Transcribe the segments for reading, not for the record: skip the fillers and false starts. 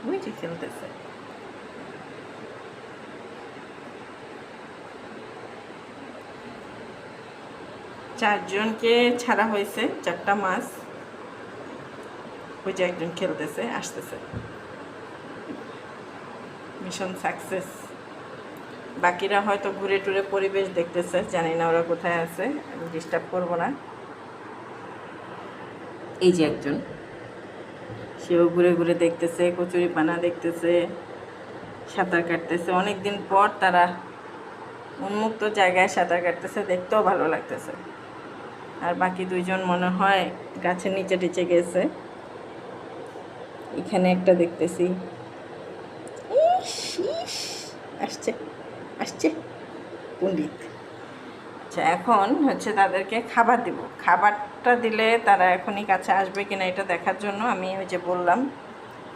ওই যে খেলতেছে। চারজনকে ছাড়া হয়েছে, 4টা মাছ। ওই যে একজন খেলতেছে, আসতেছে। Mission success. বাকিরা হয়তো ঘুরে টুরে পরিবেশ দেখতেছে, জানি না ওরা কোথায় আছে, আমি ডিস্টার্ব করবো না। এই যে একজন, সেও ঘুরে ঘুরে দেখতেছে, কচুরি পানা দেখতেছে, সাঁতার কাটতেছে। অনেকদিন পর তারা উন্মুক্ত জায়গায় সাঁতার কাটতেছে, দেখতেও ভালো লাগতেছে। আর বাকি দুইজন মনে হয় গাছের নিচে টিচে গেছে। এখানে একটা দেখতেছি, আসছে আসছে পণ্ডিত। আচ্ছা, এখন হচ্ছে তাদেরকে খাবার দিব। খাবারটা দিলে তারা এখনই কাছে আসবে কিনা এটা দেখার জন্য আমি ওই যে বললাম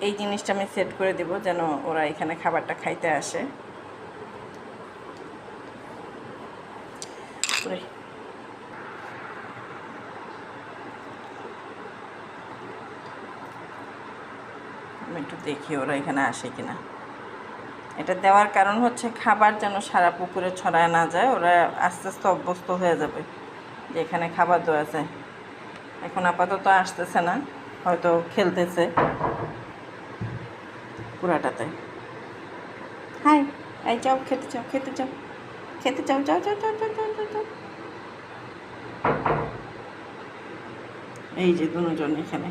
এই জিনিসটা আমি সেট করে দেব যেন ওরা এখানে খাবারটা খাইতে আসে। আমি একটু দেখি ওরা এখানে আসে কিনা। এটা দেওয়ার কারণ হচ্ছে খাবার যেন সারা পুকুরে ছড়ায় না যায়, ওরা আস্তে আস্তে অভ্যস্ত হয়ে যাবে যে এখানে খাবার দেওয়া যায়। এখন আপাতত আসতেছে না, হয়তো খেলতেছে পুরাটাতে। হাই, এই যাও, খেতে চাও, খেতে চাও, খেতে চাও, যাও যাও যাও যাও যাও যাও যাও। এই যে দুজন এখানে।